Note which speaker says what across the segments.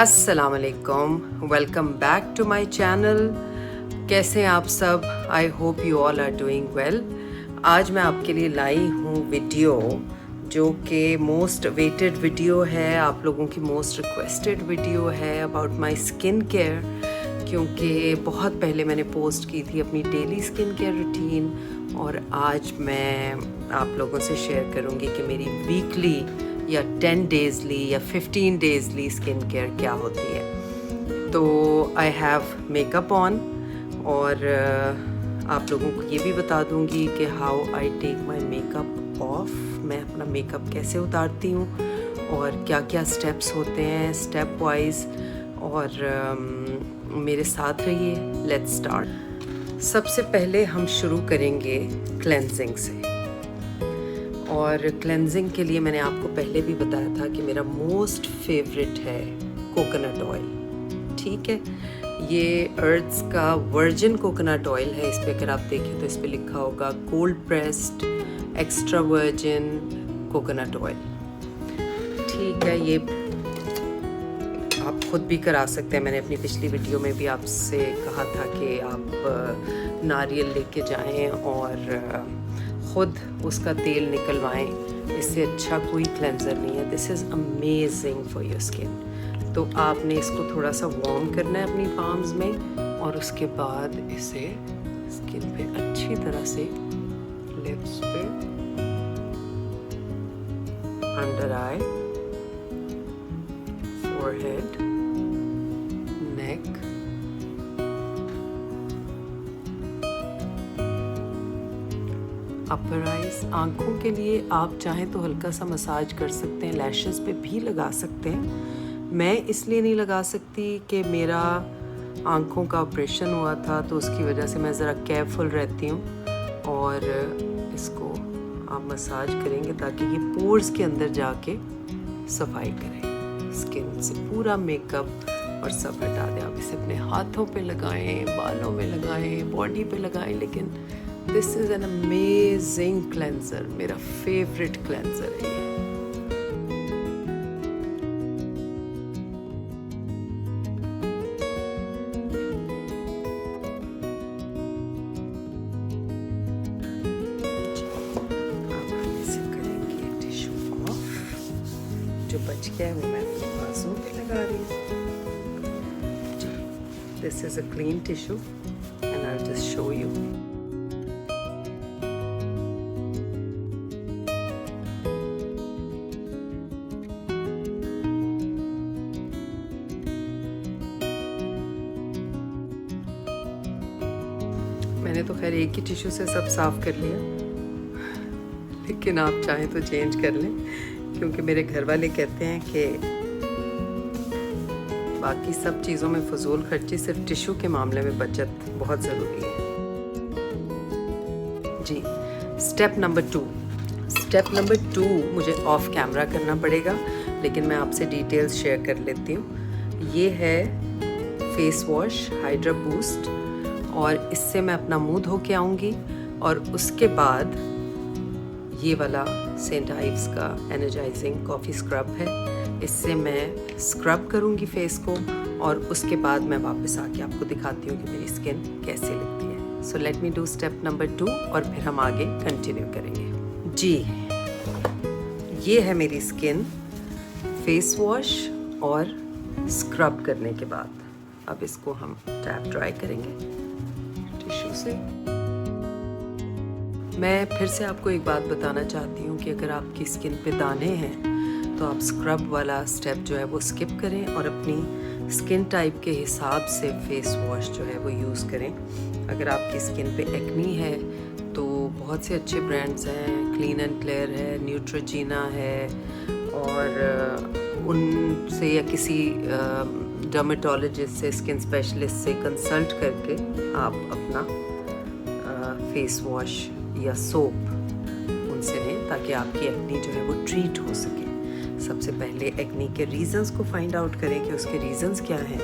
Speaker 1: अस्सलाम वालेकुम, welcome back to my channel. कैसे हैं आप सब? I hope you all are doing well. आज मैं आपके लिए लाई हूँ वीडियो जो कि मोस्ट वेटेड वीडियो है, आप लोगों की मोस्ट रिक्वेस्टेड वीडियो है अबाउट माय स्किन केयर, क्योंकि बहुत पहले मैंने पोस्ट की थी अपनी डेली स्किन केयर रूटीन और आज मैं आप लोगों से शेयर करूँगी कि मेरी वीकली या 10 डेजली या 15 डेजली स्किन केयर क्या होती है। तो आई हैव मेकअप ऑन और आप लोगों को ये भी बता दूंगी कि how I take my makeup off, मैं अपना मेकअप कैसे उतारती हूँ और क्या क्या स्टेप्स होते हैं स्टेप वाइज। और मेरे साथ रहिए, लेट्स स्टार्ट। सबसे पहले हम शुरू करेंगे क्लेंजिंग से। और क्लेंजिंग के लिए मैंने आपको पहले भी बताया था कि मेरा मोस्ट फेवरेट है कोकोनट ऑयल। ठीक है, ये अर्थ्स का वर्जिन कोकोनट ऑयल है। इस पे अगर आप देखें तो इस पे लिखा होगा cold pressed extra virgin coconut oil. ठीक है, ये आप खुद भी करा सकते हैं। मैंने अपनी पिछली वीडियो में भी आपसे कहा था कि आप नारियल लेके जाएं और ख़ुद उसका तेल निकलवाएं। इससे अच्छा कोई क्लेंजर नहीं है। This is amazing for your skin. तो आपने इसको थोड़ा सा वार्म करना है अपनी पाम्स में और उसके बाद इसे स्किन पे अच्छी तरह से, लिप्स पे, अंडर आई, फोरहेड, नेक, अपर आइज। आँखों के लिए आप चाहें तो हल्का सा मसाज कर सकते हैं, लैशेस पे भी लगा सकते हैं। मैं इसलिए नहीं लगा सकती कि मेरा आँखों का ऑपरेशन हुआ था, तो उसकी वजह से मैं ज़रा केयरफुल रहती हूँ। और इसको आप मसाज करेंगे ताकि ये पोर्स के अंदर जाके सफाई करें, स्किन से पूरा मेकअप और सब हटा दें। आप इसे अपने हाथों पे लगाएं, बालों में लगाएं, बॉडी पे लगाएं, लेकिन this is an amazing cleanser. मेरा फेवरेट क्लेंजर है ये। अब हम इसे करेंगे टिश्यू ऑफ। जो बच गया है वो मैं अपने बाजू पे लगा रही हूँ। This is a clean tissue and I will just show you. मैंने तो खैर एक ही टिश्यू से सब साफ़ कर लिया, लेकिन आप चाहें तो चेंज कर लें, क्योंकि मेरे घर वाले कहते हैं कि बाकी सब चीज़ों में फजूल खर्ची, सिर्फ टिश्यू के मामले में बचत बहुत ज़रूरी है। जी, स्टेप नंबर 2 मुझे ऑफ कैमरा करना पड़ेगा, लेकिन मैं आपसे डिटेल्स शेयर कर लेती हूँ। ये है फेस वॉश हाइड्रा बूस्ट और इससे मैं अपना मुंह धो के आऊँगी और उसके बाद ये वाला सेंट आइव्स का एनर्जाइजिंग कॉफ़ी स्क्रब है। इससे मैं स्क्रब करूँगी फेस को और उसके बाद मैं वापस आके आपको दिखाती हूँ कि मेरी स्किन कैसे लगती है। So let me do step number 2 और फिर हम आगे कंटिन्यू करेंगे। जी, ये है मेरी स्किन फेस वॉश और स्क्रब करने के बाद। अब इसको हम टैप ड्राई करेंगे टिश्यू से। मैं फिर से आपको एक बात बताना चाहती हूँ कि अगर आपकी स्किन पे दाने हैं तो आप स्क्रब वाला स्टेप जो है वो स्किप करें और अपनी स्किन टाइप के हिसाब से फेस वॉश जो है वो यूज़ करें। अगर आपकी स्किन पे एक्नी है तो बहुत से अच्छे ब्रांड्स हैं, क्लीन एंड क्लियर है, न्यूट्रोजीना है, और उनसे या किसी डर्मेटोलॉजिस्ट से, स्किन स्पेशलिस्ट से कंसल्ट करके आप अपना फेस वॉश या सोप उनसे लें ताकि आपकी एक्नी जो है वो ट्रीट हो सके। सबसे पहले एक्नी के रीज़न्स को फाइंड आउट करें कि उसके रीज़न्स क्या हैं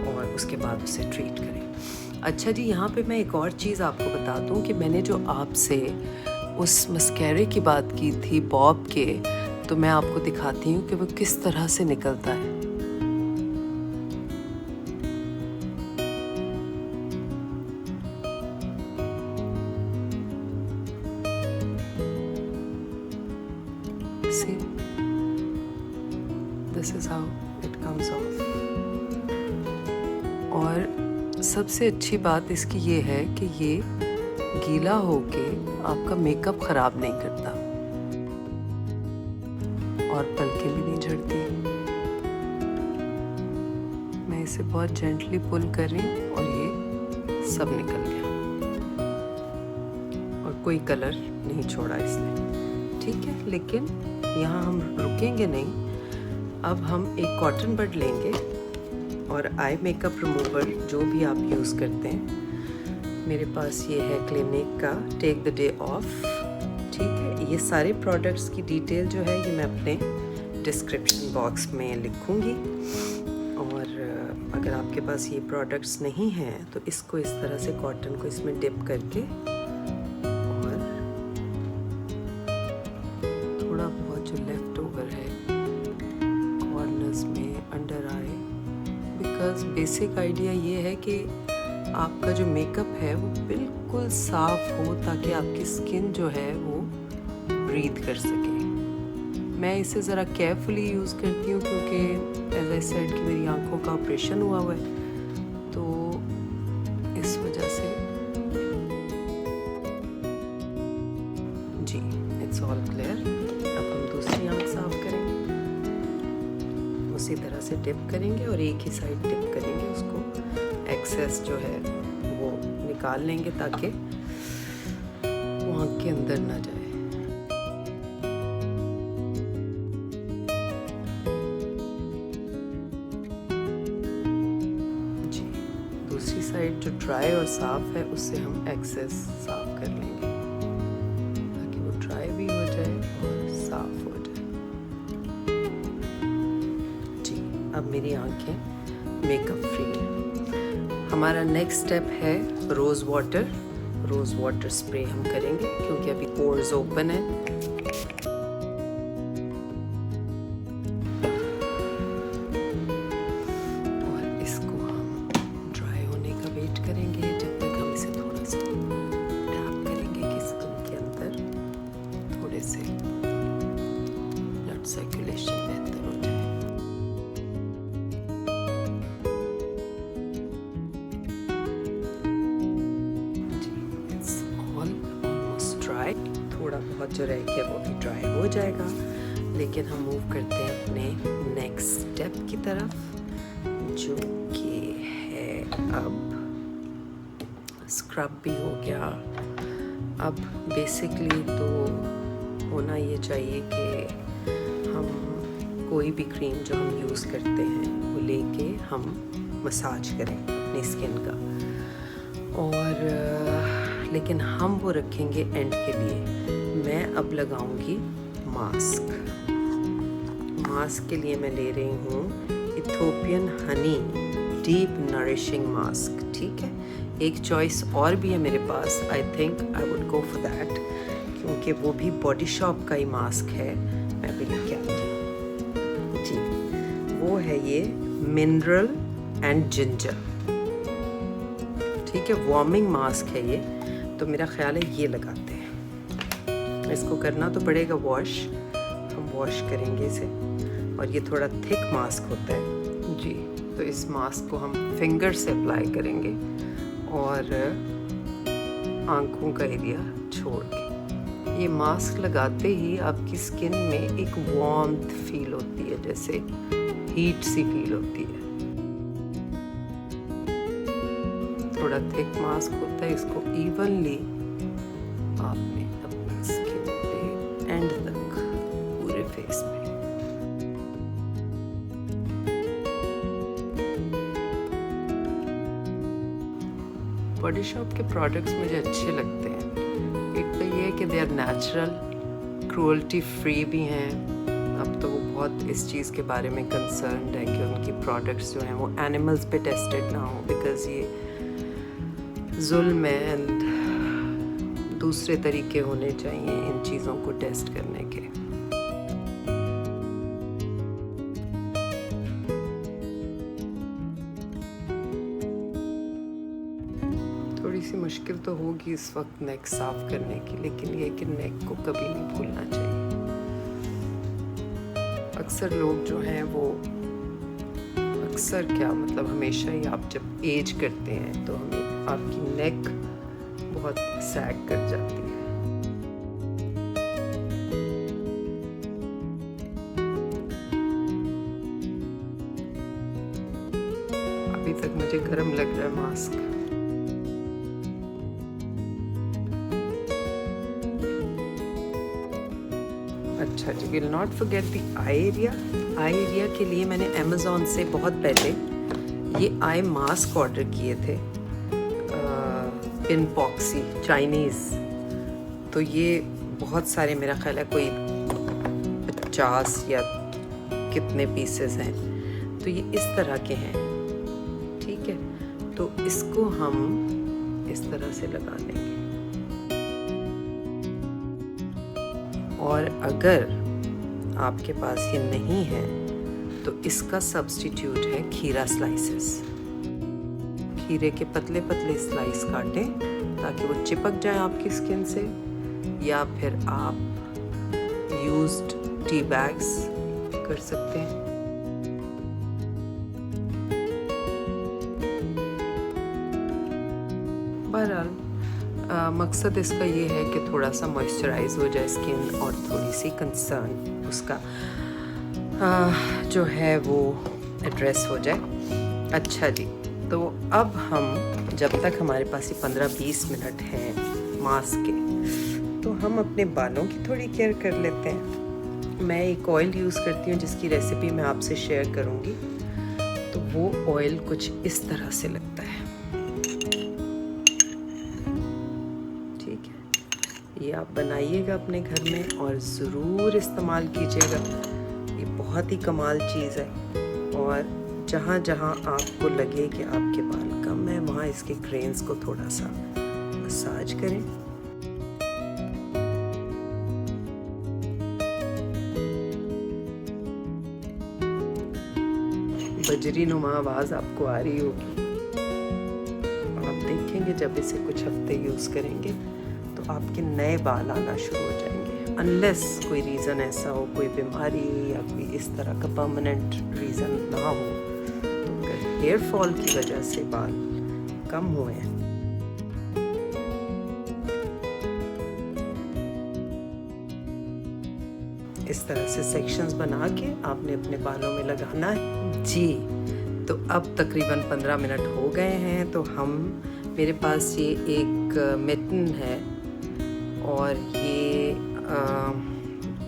Speaker 1: और उसके बाद उसे ट्रीट करें। अच्छा जी, यहाँ पे मैं एक और चीज़ आपको बता दूँ कि मैंने जो आपसे उस मस्करे की बात की थी बॉब के, तो मैं आपको दिखाती हूँ कि वो किस तरह से निकलता है। It comes of. और सबसे अच्छी बात इसकी ये है कि ये गीला होके आपका मेकअप ख़राब नहीं करता और पलकें भी नहीं झड़ती। मैं इसे बहुत जेंटली पुल कर रही हूँ और ये सब निकल गया और कोई कलर नहीं छोड़ा इसने, ठीक है। लेकिन यहाँ हम रुकेंगे नहीं, अब हम एक कॉटन बड लेंगे और आई मेकअप रिमूवर जो भी आप यूज़ करते हैं। मेरे पास ये है क्लिनिक का टेक द डे ऑफ, ठीक है। ये सारे प्रोडक्ट्स की डिटेल जो है ये मैं अपने डिस्क्रिप्शन बॉक्स में लिखूँगी। और अगर आपके पास ये प्रोडक्ट्स नहीं हैं तो इसको इस तरह से कॉटन को इसमें डिप करके और थोड़ा बहुत जो लेफ्ट ओवर है कॉर्नर्स में, under I, because basic idea ये है कि आपका जो मेकअप है वो बिल्कुल साफ हो ताकि आपकी स्किन जो है वो ब्रीथ कर सके। मैं इसे ज़रा केयरफुली यूज़ करती हूँ क्योंकि एज आई सेड कि मेरी आंखों का ऑपरेशन हुआ है, तो इस वजह से जी इट्स ऑल क्लियर। अब हम दूसरी आंख साफ करेंगे, उसी तरह से डिप करेंगे और एक ही साइड डिप करेंगे, उसको एक्सेस जो है वो निकाल लेंगे ताकि वो आँख के अंदर ना जाए। जी दूसरी साइड जो ड्राई और साफ है उससे हम एक्सेस साफ कर लेंगे ताकि वो ड्राई भी हो जाए और साफ हो जाए। जी अब मेरी आँखें मेकअप फ्री है। हमारा नेक्स्ट स्टेप है रोज़ वाटर स्प्रे हम करेंगे क्योंकि अभी पोर्स ओपन है। और इसको हम ड्राई होने का वेट करेंगे जब तक हम इसे थोड़ा सा टैप करेंगे कि स्किन के अंदर थोड़े से ब्लड सर्कुलेशन बेहतर हो जाए। थोड़ा बहुत जो रह गया वो भी ड्राई हो जाएगा, लेकिन हम मूव करते हैं अपने नेक्स्ट स्टेप की तरफ जो कि है अब स्क्रब भी हो गया। अब बेसिकली तो होना ये चाहिए कि हम कोई भी क्रीम जो हम यूज़ करते हैं वो लेके हम मसाज करें अपनी स्किन का, और लेकिन हम वो रखेंगे एंड के लिए। मैं अब लगाऊंगी मास्क के लिए मैं ले रही हूँ Ethiopian honey deep nourishing mask, ठीक है। एक चॉइस और भी है मेरे पास, I think I would go for that क्योंकि वो भी बॉडी शॉप का ही मास्क है, मैं भी लेके आती हूँ जी। वो है ये मिनरल एंड जिंजर, ठीक है, वार्मिंग मास्क है ये, तो मेरा ख्याल है ये लगाते हैं। इसको करना तो पड़ेगा वॉश, हम वॉश करेंगे इसे, और ये थोड़ा थिक मास्क होता है जी। तो इस मास्क को हम फिंगर से अप्लाई करेंगे और आंखों का एरिया छोड़ के। ये मास्क लगाते ही आपकी स्किन में एक वार्मथ फील होती है, जैसे हीट सी फील होती है। थोड़ा थिक मास्क होता है, इसको इवनली आपने अपनी स्किन पे एंड तक पूरे फेस पे। बॉडी शॉप के प्रोडक्ट्स मुझे अच्छे लगते हैं। एक तो ये है कि they are natural, cruelty free भी हैं। अब तो वो बहुत इस चीज़ के बारे में कंसर्न्ड है कि उनकी प्रोडक्ट्स जो हैं वो एनिमल्स पे टेस्टेड ना हो, बिकॉज़ ये जुल्म है एंड दूसरे तरीके होने चाहिए इन चीज़ों को टेस्ट करने के। थोड़ी सी मुश्किल तो होगी इस वक्त नेक साफ करने की, लेकिन ये कि नेक को कभी नहीं भूलना चाहिए। अक्सर लोग जो हैं वो अक्सर क्या मतलब हमेशा ही आप जब एज करते हैं तो हमें आपकी नेक बहुत सैग कर जाती है। अभी तक मुझे गर्म लग रहा है मास्क। अच्छा जी, will not forget the eye area. Eye area के लिए मैंने अमेज़ॉन से बहुत पहले ये आई मास्क ऑर्डर किए थे, पिनपॉक्सी चाइनीज़। तो ये बहुत सारे, मेरा ख्याल है कोई 50 या कितने पीसेस हैं, तो ये इस तरह के हैं। ठीक है, तो इसको हम इस तरह से लगा लेंगे। और अगर आपके पास ये नहीं है तो इसका सब्स्टिट्यूट है खीरा स्लाइसेस। खीरे के पतले पतले स्लाइस काटें ताकि वो चिपक जाए आपकी स्किन से, या फिर आप यूज्ड टी बैग्स कर सकते हैं। बहरहाल मकसद इसका ये है कि थोड़ा सा मॉइस्चराइज हो जाए स्किन और थोड़ी सी कंसर्न उसका जो है वो एड्रेस हो जाए। अच्छा जी, तो अब हम जब तक हमारे पास ये 15-20 मिनट हैं मास्क के, तो हम अपने बालों की थोड़ी केयर कर लेते हैं। मैं एक ऑयल यूज़ करती हूँ जिसकी रेसिपी मैं आपसे शेयर करूँगी। तो वो ऑयल कुछ इस तरह से लगता है। ये आप बनाइएगा अपने घर में और ज़रूर इस्तेमाल कीजिएगा। ये बहुत ही कमाल चीज़ है। और जहाँ जहाँ आपको लगे कि आपके बाल कम है, वहाँ इसके ग्रेन्स को थोड़ा सा मसाज करें। बजरी नुमा आवाज़ आपको आ रही होगी। आप देखेंगे जब इसे कुछ हफ्ते यूज़ करेंगे तो आपके नए बाल आना शुरू हो जाएंगे। अनलेस कोई रीज़न ऐसा हो, कोई बीमारी या कोई इस तरह का परमानेंट रीज़न ना हो। तो अगर हेयर फॉल की वजह से बाल कम हुए हैं, इस तरह से सेक्शंस बना के आपने अपने बालों में लगाना है जी। तो अब तकरीबन 15 मिनट हो गए हैं। तो मेरे पास ये एक मिटन है और ये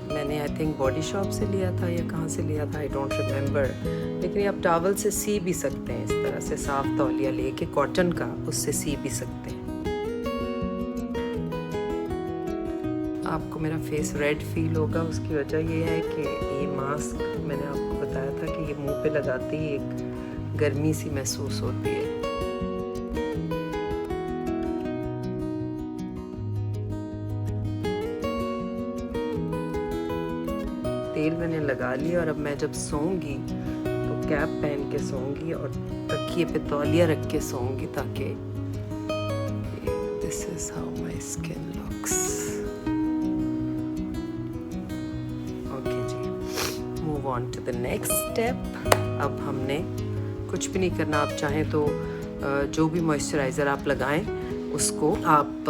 Speaker 1: मैंने आई थिंक बॉडी शॉप से लिया था या कहाँ से लिया था, आई डोंट रिमेम्बर। लेकिन ये आप टॉवल से सी भी सकते हैं, इस तरह से साफ तौलिया लेके कॉटन का, उससे सी भी सकते हैं। आपको मेरा फेस रेड फील होगा, उसकी वजह ये है कि ये मास्क मैंने आपको बताया था कि ये मुंह पे लगाते ही एक गर्मी सी महसूस होती है। तेल मैंने लगा लिया और अब मैं जब सोऊंगी तो कैप पहन के सोऊंगी और तकिए पे तौलिया रख के सोऊंगी, ताकि this is how my skin looks. Okay जी, move on to the next step. अब हमने कुछ भी नहीं करना। आप चाहें तो जो भी मॉइस्चराइज़र आप लगाएं उसको आप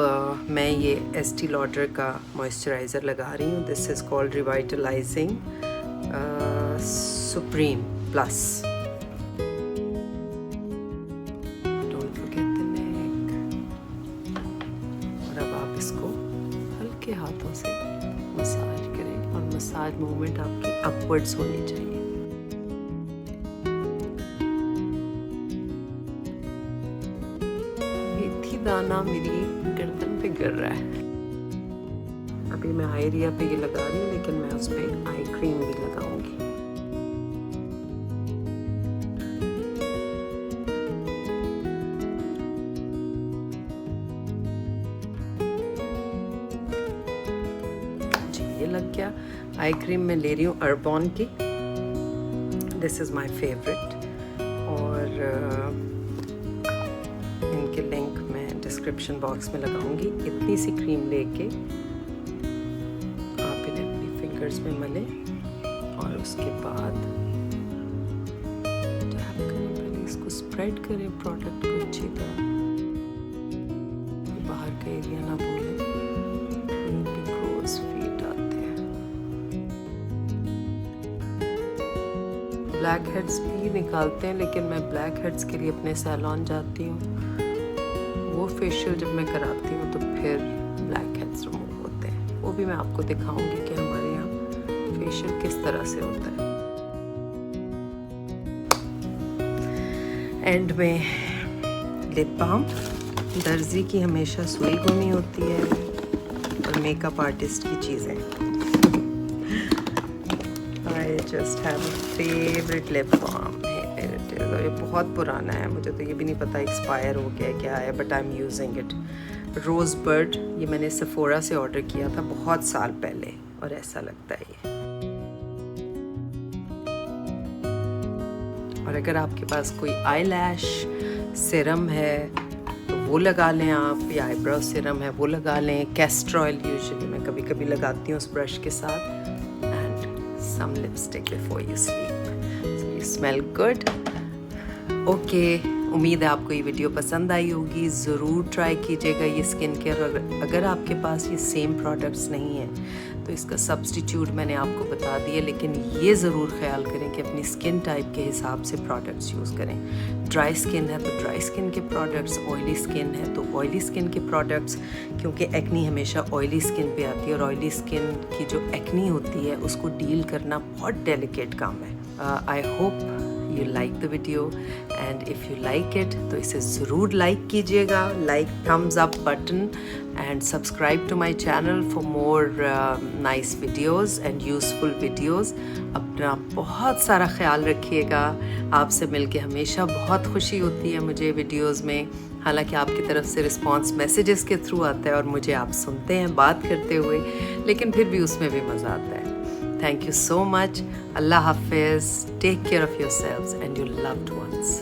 Speaker 1: मैं ये एस्टी लॉडर का मॉइस्चराइज़र लगा रही हूँ। This is called revitalising supreme plus. Don't forget the neck. और अब आप इसको हल्के हाथों से मसाज करें और मसाज मूवमेंट आपकी अपवर्ड्स होनी चाहिए। दाना मेरी गर्दन पे गिर रहा है। अभी मैं आई एरिया पे ये लगा रही हूँ, लेकिन मैं उस पर आई क्रीम भी लगाऊंगी। जी, ये लग गया। आई क्रीम मैं ले रही हूँ अर्बॉन की, दिस इज़ माई फेवरेट। और इनके लिंक डिस्क्रिप्शन बॉक्स में लगाऊंगी। इतनी सी क्रीम लेके आप इन्हें अपनी फिंगर्स में मलें और उसके बाद टैप स्प्रेड करें प्रोडक्ट को अच्छी तरह, बाहर का एरिया ना भूलें, कहीं पे क्रोज फीट आते हैं। ब्लैक हेड्स भी निकालते हैं, लेकिन मैं ब्लैक हेड्स के लिए अपने सैलून जाती हूँ, वो फेशियल जब मैं कराती हूँ तो फिर ब्लैक हेड्स रिमूव होते हैं। वो भी मैं आपको दिखाऊंगी कि हमारे यहाँ फेशियल किस तरह से होता है। एंड में लिप बाम, दर्जी की हमेशा सुई गुमी होती है, और मेकअप आर्टिस्ट की चीज़ें। I just have a favourite lip balm, ये बहुत पुराना है, मुझे तो ये भी नहीं पता एक्सपायर हो गया क्या है, but I am using it. Rosebud, ये मैंने सेफोरा से ऑर्डर किया था बहुत साल पहले, और ऐसा लगता है ये। और अगर आपके पास कोई आई लैश सीरम है तो वो लगा लें आप, या आईब्रो सीरम है वो लगा लें। कैस्टर ऑयल यूजुअली मैं कभी कभी लगाती हूँ उस ब्रश के साथ, and some lipstick before you sleep, so you smell good. Okay, उम्मीद है आपको ये वीडियो पसंद आई होगी। ज़रूर ट्राई कीजिएगा ये स्किन केयर, और अगर आपके पास ये सेम प्रोडक्ट्स नहीं हैं तो इसका सब्स्टिट्यूट मैंने आपको बता दिया, लेकिन ये ज़रूर ख्याल करें कि अपनी स्किन टाइप के हिसाब से प्रोडक्ट्स यूज़ करें। ड्राई स्किन है तो ड्राई स्किन के प्रोडक्ट्स, ऑयली स्किन है तो ऑयली स्किन के प्रोडक्ट्स, क्योंकि एक्नी हमेशा ऑयली स्किन पे आती है, और ऑयली स्किन की जो एक्नी होती है उसको डील करना बहुत डेलिकेट काम है। I hope you like the video, and if you like it तो इसे ज़रूर लाइक कीजिएगा, like thumbs up button, and subscribe to my channel for more nice videos and useful videos। अपना बहुत सारा ख्याल रखिएगा। आपसे मिलके हमेशा बहुत खुशी होती है मुझे वीडियोस में, हालांकि आपकी तरफ से रिस्पांस मैसेजेस के थ्रू आता है और मुझे आप सुनते हैं बात करते हुए, लेकिन फिर भी उसमें भी मज़ा आता है। Thank you so much. Allah Hafiz. Take care of yourselves and your loved ones.